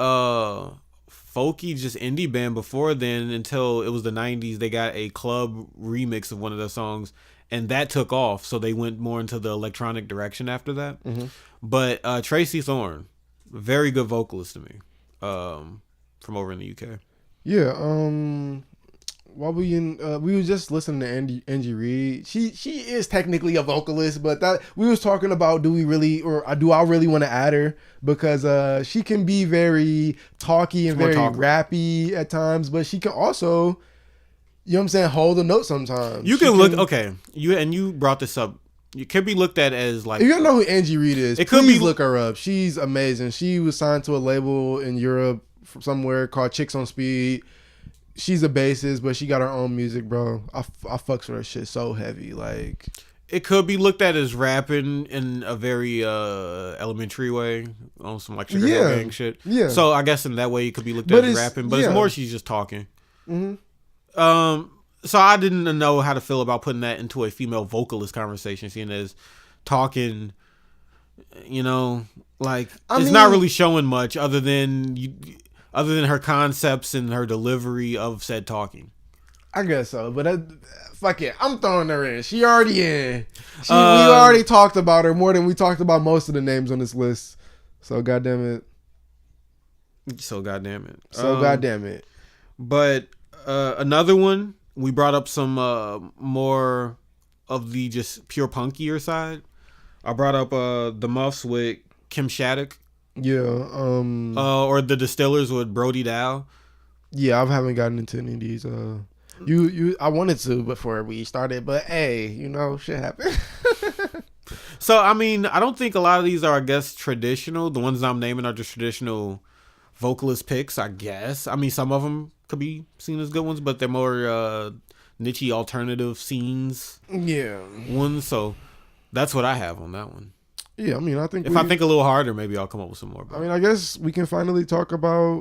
folky, just indie band before then until it was the 90s. They got a club remix of one of their songs, and that took off. So they went more into the electronic direction after that. Mm-hmm. But Tracy Thorn, very good vocalist to me, from over in the UK. Yeah. While we were just listening to Angie Reid. She is technically a vocalist, but that we was talking about, do I really want to add her, because she can be very talky and very rappy at times, but she can also, you know what I'm saying, hold a note sometimes. You brought this up. It could be looked at as like, if you don't know who Angie Reid is, please look her up. She's amazing. She was signed to a label in Europe somewhere called Chicks on Speed. She's a bassist, but she got her own music, bro. I fucks with her shit so heavy. Like, it could be looked at as rapping in a very elementary way, on some like Sugar Hill Gang shit. Yeah. So I guess in that way it could be looked at as rapping, but it's more she's just talking. Mm-hmm. So I didn't know how to feel about putting that into a female vocalist conversation, seeing as talking, like it's not really showing much other than her concepts and her delivery of said talking. I guess so, but fuck it, I'm throwing her in. She already in. We already talked about her more than we talked about most of the names on this list. So goddamn it. But another one, we brought up some more of the just pure punkier side. I brought up the Muffs with Kim Shattuck. Yeah. Or the Distillers with Brody Dow. Yeah, I haven't gotten into any of these. I wanted to before we started, but hey, shit happened. So I mean, I don't think a lot of these are, I guess, traditional. The ones I'm naming are just traditional vocalist picks, I guess. I mean, some of them could be seen as good ones, but they're more niche alternative scenes. Yeah. Ones. So that's what I have on that one. Yeah, I mean, I think if I think a little harder, maybe I'll come up with some more. I mean, I guess we can finally talk about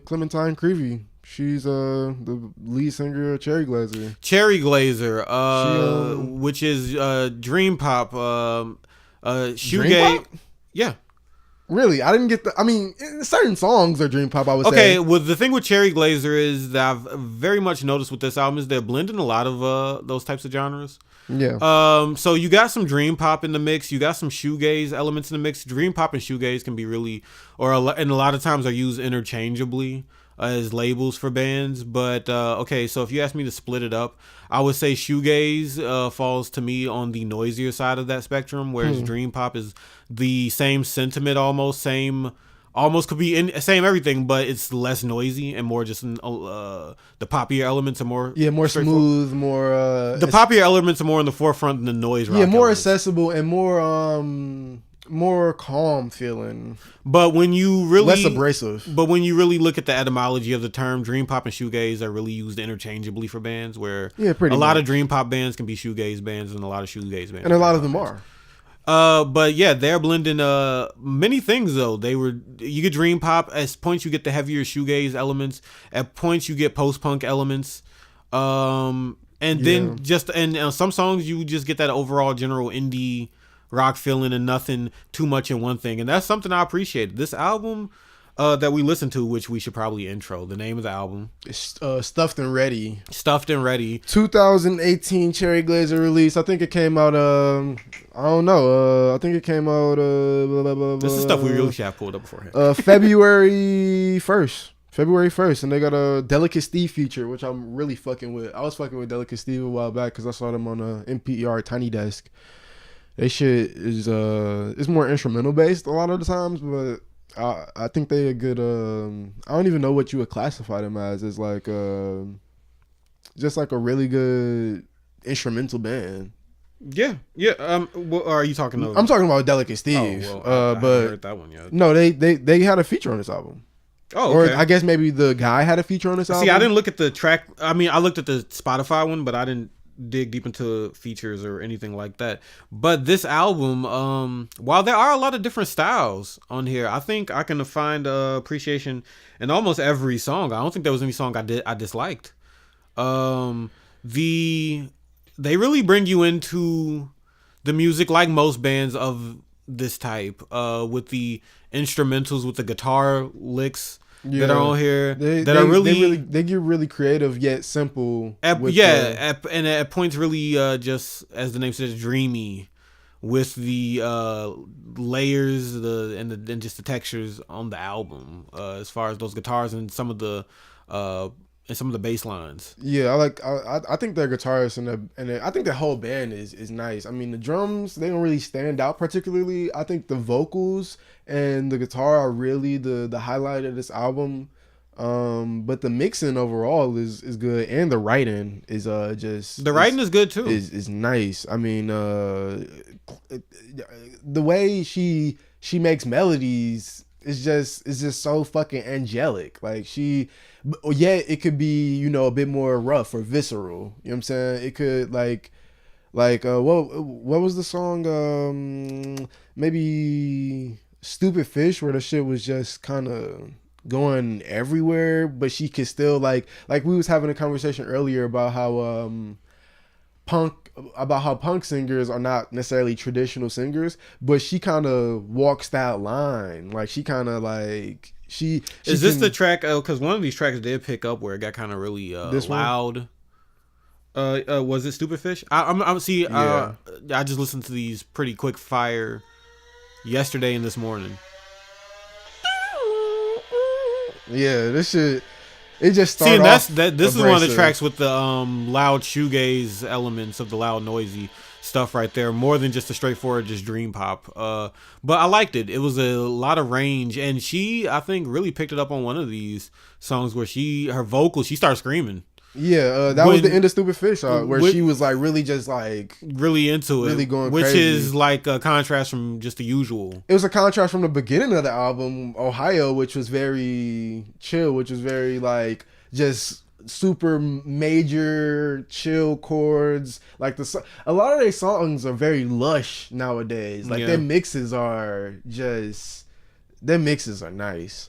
Clementine Creevy. She's the lead singer of Cherry Glazerr. Cherry Glazerr, which is dream pop, shoegaze. Yeah. Really? I didn't get the... I mean, certain songs are dream pop, I would say. Okay, well, the thing with Cherry Glazerr is that I've very much noticed with this album is they're blending a lot of those types of genres. Yeah. So you got some dream pop in the mix. You got some shoegaze elements in the mix. Dream pop and shoegaze can be really... and a lot of times are used interchangeably. as labels for bands. But okay, so if you ask me to split it up, I would say shoegaze falls to me on the noisier side of that spectrum, whereas dream pop is the same sentiment, almost could be same everything, but it's less noisy and more just the poppier elements are more more smooth, more the poppier elements are more in the forefront than the noise rock more elements. accessible and more calm feeling, but when you really less abrasive. But when you really look at the etymology of the term, dream pop and shoegaze are really used interchangeably for bands, where a lot of dream pop bands can be shoegaze bands and a lot of shoegaze bands, and a lot of them are. But yeah, they're blending many things though. You get dream pop at points, you get the heavier shoegaze elements. At points, you get post punk elements. And then and some songs you just get that overall general indie rock feeling and nothing too much in one thing. And that's something I appreciate. This album that we listened to, which we should probably intro. The name of the album is Stuffed and Ready. 2018 Cherry Glazerr release. I think it came out I don't know. I think it came out this is stuff we really should have pulled up beforehand. February 1st, and they got a Delicate Steve feature, which I'm really fucking with. I was fucking with Delicate Steve a while back because I saw them on a NPR Tiny Desk. They shit is it's more instrumental based a lot of the times, but I think they a good. I don't even know what you would classify them as. It's like just like a really good instrumental band. Yeah. What are you talking about? I'm talking about Delicate Steve. I haven't heard that one yet. No, they had a feature on this album. Oh, okay. Or I guess maybe the guy had a feature on this album. See, I didn't look at the track. I mean, I looked at the Spotify one, but I didn't dig deep into features or anything like that. But this album, while there are a lot of different styles on here, I think I can find appreciation in almost every song. I don't think there was any song I disliked. They really bring you into the music like most bands of this type, with the instrumentals, with the guitar licks that are on here. They get really creative yet simple. At points really just as the name says, dreamy, with the layers, and just the textures on the album, as far as those guitars and some of the bass lines. Yeah, I think their guitarists and I think the whole band is nice. I mean, the drums, they don't really stand out particularly. I think the vocals and the guitar are really the highlight of this album. But the mixing overall is good, and the writing is just the writing is good too. Is nice. I mean, the way she makes melodies is just so fucking angelic. Like it could be, a bit more rough or visceral. You know what I'm saying? It could like what was the song? Maybe Stupid Fish, where the shit was just kind of going everywhere, but she could still like we was having a conversation earlier about how punk singers are not necessarily traditional singers, but she kind of walks that line. Like she kind of like she is this the track? Because one of these tracks did pick up where it got kind of really loud. Was it Stupid Fish? I just listened to these pretty quick fire yesterday and this morning. Yeah, this shit. It just started off. This is one of the tracks with the loud shoegaze elements of the loud noisy stuff right there, more than just a straightforward just dream pop. But I liked it. It was a lot of range, and she, I think, really picked it up on one of these songs where her vocals, she started screaming. Yeah, that was the end of Stupid Fish, where she was like really just like really into it, really going which crazy. Is like a contrast from just the usual. It was a contrast from the beginning of the album, Ohio, which was very chill, which was very like just super major chill chords. Like a lot of their songs are very lush nowadays. Like their mixes are nice.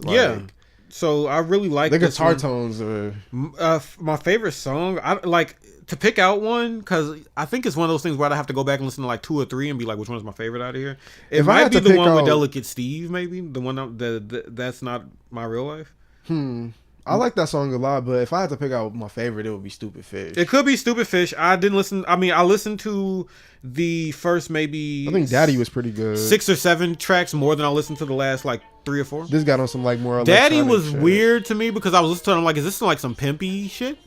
Like, yeah. So I really like the guitar tones are my favorite song. I like to pick out one because I think it's one of those things where I have to go back and listen to like 2 or 3 and be like, which one is my favorite out of here? It might be the one with Delicate Steve, maybe the one that's not my real life. I like that song a lot, but if I had to pick out my favorite, it would be Stupid Fish. It could be Stupid Fish. I didn't listen. I mean, I listened to the first maybe. I think Daddy was pretty good. 6 or 7 tracks more than I listened to the last like 3 or 4. This got on some like more. Daddy was shit. weird to me because I was listening to it. I'm like, is this like some pimpy shit?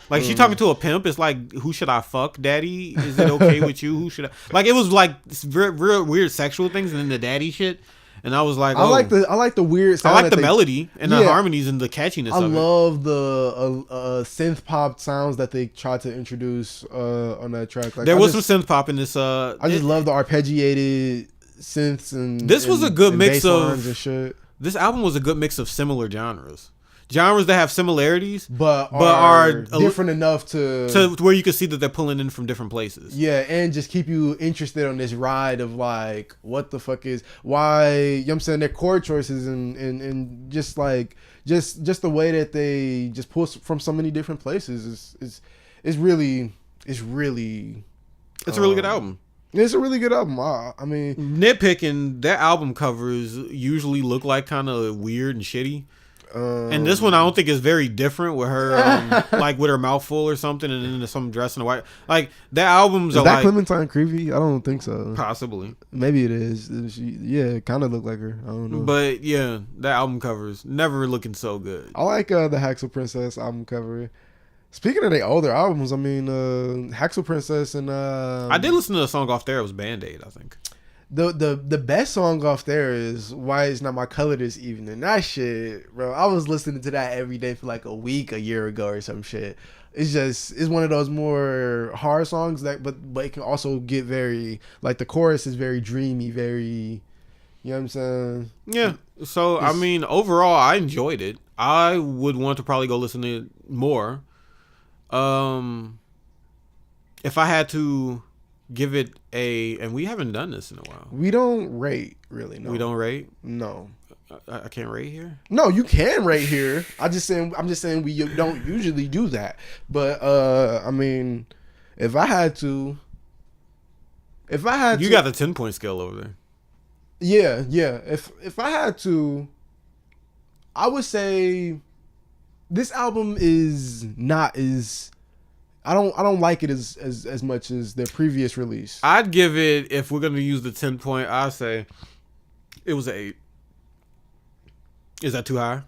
Like she talking to a pimp. It's like, who should I fuck, Daddy? Is it okay with you? Who should I? Like it was like real weird sexual things, and then the daddy shit. And I was like, I like the weird sound. I like the melody and the harmonies and the catchiness of it. I love the synth pop sounds that they tried to introduce on that track. Like, there was some synth pop in this. I just love the arpeggiated synths and this was a good mix of and shit. This album was a good mix of similar genres that have similarities, but are different enough to where you can see that they're pulling in from different places. Yeah, and just keep you interested on this ride of like, what the fuck is why, you know what I'm saying, their chord choices and just like just the way that they just pull from so many different places is really it's a really good album. It's a really good album. I mean, nitpicking, their album covers usually look like kind of weird and shitty. And this one I don't think is very different with her like with her mouth full or something and then some dress in the white. Like their albums are that like Clementine Creevy? I don't think so. Possibly. Maybe it is. It kind of looked like her. I don't know. But yeah, that album covers never looking so good. I like the Haxel Princess album cover. Speaking of the older albums, I mean Haxel Princess and I did listen to the song off there. It was Band-Aid, I think. The best song off there is Why It's Not My Color This Evening. That shit, bro. I was listening to that every day for like a year ago or some shit. It's one of those more hard songs that but it can also get very, like, the chorus is very dreamy, very, you know what I'm saying? Yeah. So I mean, overall I enjoyed it. I would want to probably go listen to it more. If I had to give it and we haven't done this in a while. We don't rate, really. No. We don't rate? No. I can't rate here? No, you can rate here. I'm just saying we don't usually do that. But I mean, if I had to You got the 10-point scale over there. Yeah. If I had to, I would say this album is not as, I don't like it as much as their previous release. I'd give it, if we're gonna use the 10-point, I'd say it was an 8. Is that too high?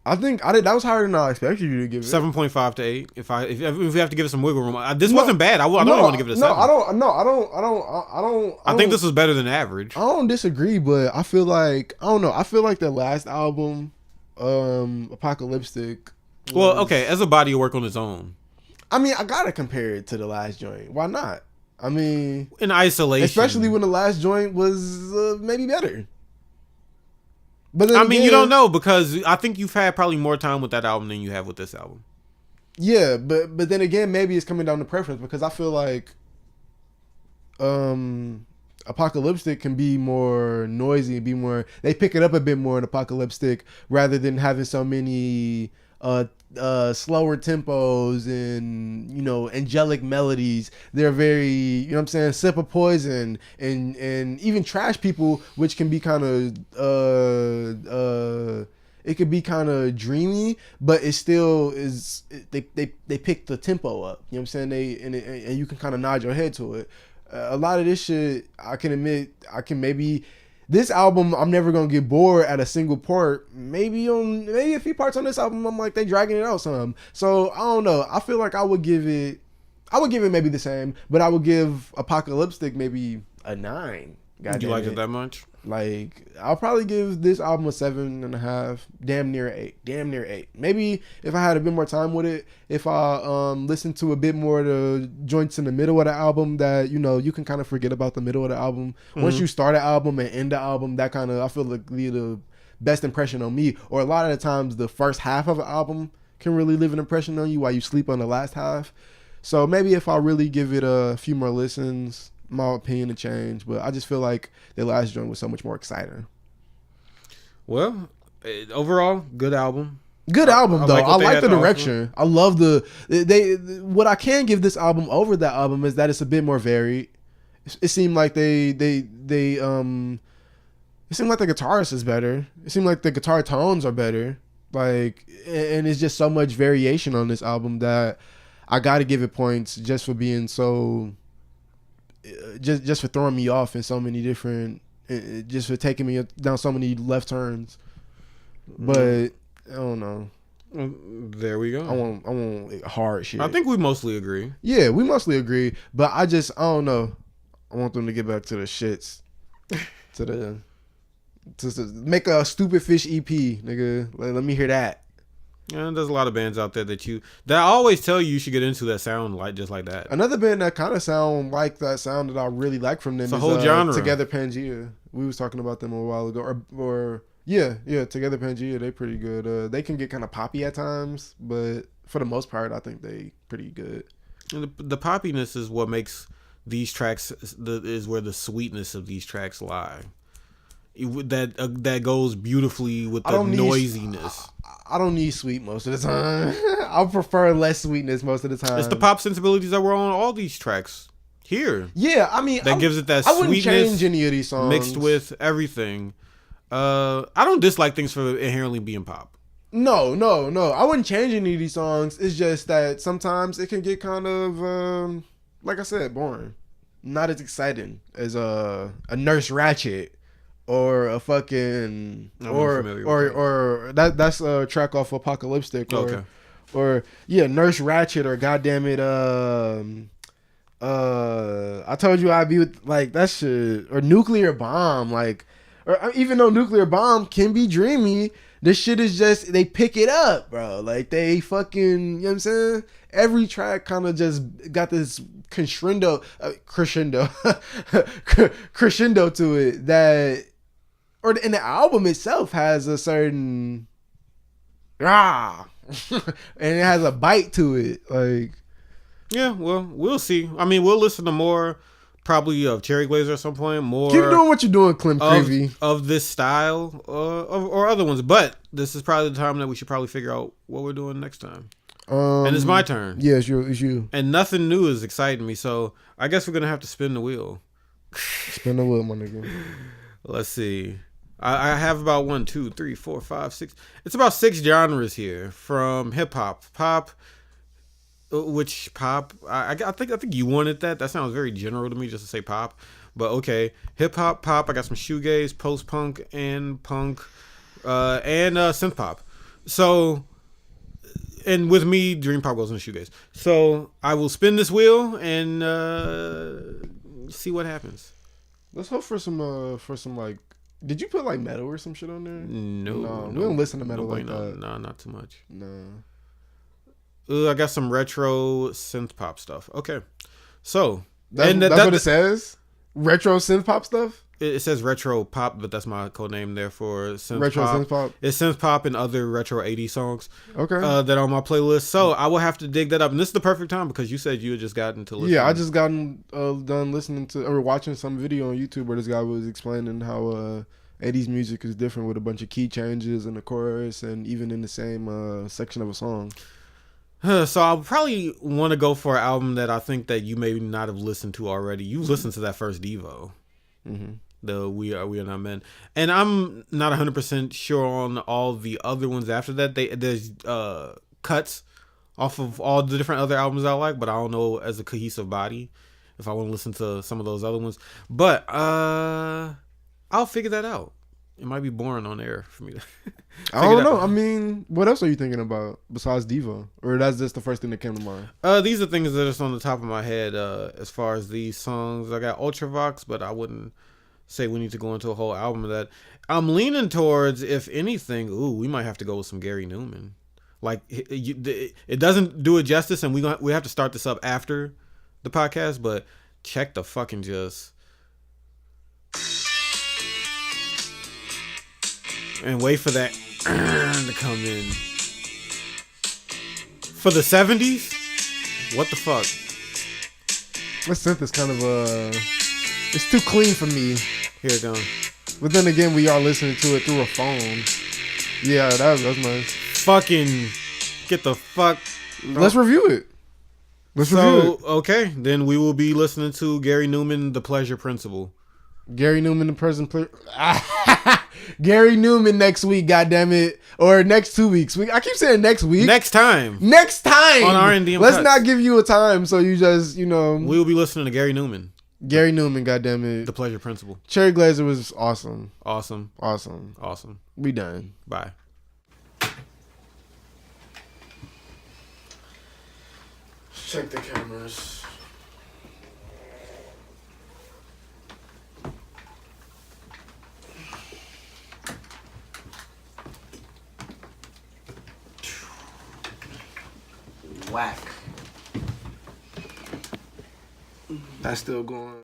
I think that was higher than I expected you to give it. 7.5 to 8. If we have to give it some wiggle room, this wasn't bad. I don't want to give it a 7. I don't. I think this was better than average. I don't disagree, but I feel like, I don't know. I feel like the last album, Apocalyptic. Well, okay, as a body of work on its own. I mean, I gotta compare it to the last joint. Why not? I mean, in isolation, especially when the last joint was maybe better. But then I mean, you don't know, because I think you've had probably more time with that album than you have with this album. Yeah, but then again, maybe it's coming down to preference, because I feel like Apocalyptic can be more noisy and they pick it up a bit more in Apocalyptic rather than having so many slower tempos and, you know, angelic melodies. They're very, you know what I'm saying, Sip of Poison and even Trash People, which can be kind of it could be kind of dreamy, but it still is, they pick the tempo up, you know what I'm saying, and you can kind of nod your head to it. A lot of this shit, I can admit, this album, I'm never gonna get bored at a single part. Maybe a few parts on this album, I'm like, they dragging it out some. So I don't know. I feel like I would give it maybe the same, but I would give Apocalyptic maybe a 9. Did you like it that much? Like, I'll probably give this album a 7.5, damn near 8. Maybe if I had a bit more time with it, if I listened to a bit more of the joints in the middle of the album, that, you know, you can kind of forget about the middle of the album. Mm-hmm. Once you start an album and end the album, that kind of, I feel like, leave the best impression on me. Or a lot of the times, the first half of an album can really leave an impression on you while you sleep on the last half. So maybe if I really give it a few more listens, my opinion to change, but I just feel like the last joint was so much more exciting. Well, overall, good album. Good album, though. I like the direction. I love what I can give this album over that album is that it's a bit more varied. It seemed like it seemed like the guitarist is better. It seemed like the guitar tones are better. Like, and it's just so much variation on this album that I got to give it points just for being so, just for throwing me off in so many different, just for taking me down so many left turns. But I don't know. There we go. I want hard shit. I think we mostly agree. Yeah, we mostly agree. But I don't know. I want them to get back to the shits, to make a Stupid Fish EP, nigga. Let me hear that. Yeah, there's a lot of bands out there that I always tell you should get into that sound like just like that. Another band that kind of sound like that sound that I really like from them is a whole genre. Together Pangea. We was talking about them a while ago, or yeah, Together Pangea. They pretty good. They can get kind of poppy at times, but for the most part, I think they pretty good. And the poppiness is what makes these tracks is where the sweetness of these tracks lie. That goes beautifully with the noisiness. I don't need sweet most of the time. I prefer less sweetness most of the time. It's the pop sensibilities that were on all these tracks here. Yeah, I mean, that gives it that I wouldn't sweetness change any of these songs mixed with everything. I don't dislike things for inherently being pop. No. I wouldn't change any of these songs. It's just that sometimes it can get kind of, like I said, boring. Not as exciting as a Nurse Ratched or a fucking or that's a track off Apocalyptic. Or Nurse Ratched or goddamn it, I told you I'd be with like that shit, or Nuclear Bomb, like, or even though Nuclear Bomb can be dreamy, this shit is just, they pick it up, bro. Like they fucking, you know what I'm saying? Every track kind of just got this crescendo to it that, and the album itself has a certain and it has a bite to it, like. Yeah, well, we'll see. I mean, we'll listen to more, probably of Cherry Glazerr at some point. More. Keep doing what you're doing, Clem Creevy. Of this style, or other ones. But this is probably the time that we should probably figure out what we're doing next time. And it's my turn. Yeah, it's you. And nothing new is exciting me, so I guess we're gonna have to spin the wheel. Spin the wheel, my nigga. Let's see. I have about 1, 2, 3, 4, 5, 6. It's about 6 genres here, from hip hop, pop. Which pop? I think you wanted that. That sounds very general to me, just to say pop. But okay, hip hop, pop. I got some shoegaze, post punk, and punk, and synth pop. So, and with me, dream pop goes into shoegaze. So I will spin this wheel and see what happens. Let's hope for some like. Did you put like metal or some shit on there? No, we don't listen to metal like that. No, not too much. No. I got some retro synth pop stuff. Okay, so that's what it says. Retro synth pop stuff. It says retro pop, but that's my code name there for synth retro pop. Synth pop. It's synth pop and other retro 80s songs. Okay, that are on my playlist. So I will have to dig that up, and this is the perfect time because you said you had just gotten to listen. Yeah, I just gotten done listening to or watching some video on YouTube where this guy was explaining how 80s music is different with a bunch of key changes in the chorus and even in the same section of a song. So I'll probably want to go for an album that I think that you may not have listened to already. You listened to that first Devo, the We Are Not Men, and I'm not 100% sure on all the other ones after that. There's cuts off of all the different other albums I like, but I don't know as a cohesive body if I want to listen to some of those other ones. But I'll figure that out. It might be boring on air for me to I don't know. I mean, what else are you thinking about besides Devo? Or that's just the first thing that came to mind? These are things that are just on the top of my head as far as these songs. I got Ultravox, but I wouldn't say we need to go into a whole album of that. I'm leaning towards, if anything, we might have to go with some Gary Newman. Like, it doesn't do it justice, and we have to start this up after the podcast, but check the fucking just... And wait for that to come in. For the 70s? What the fuck? This synth is kind of it's too clean for me. Here it goes. But then again, we are listening to it through a phone. Yeah, that's nice. Fucking get the fuck. Let's review it. Okay, then we will be listening to Gary Newman, The Pleasure Principle. Gary Newman, The Pleasure. Gary Newman next week, goddammit. Or next 2 weeks. I keep saying next week. Next time. Next time. On RNDM Let's Cuts. not give you a time so you just, We will be listening to Gary Newman. Gary Newman, goddammit. The Pleasure Principle. Cherry Glazerr was awesome. Awesome. Awesome. Awesome. We done. Bye. Check the cameras. Whack. That's still going.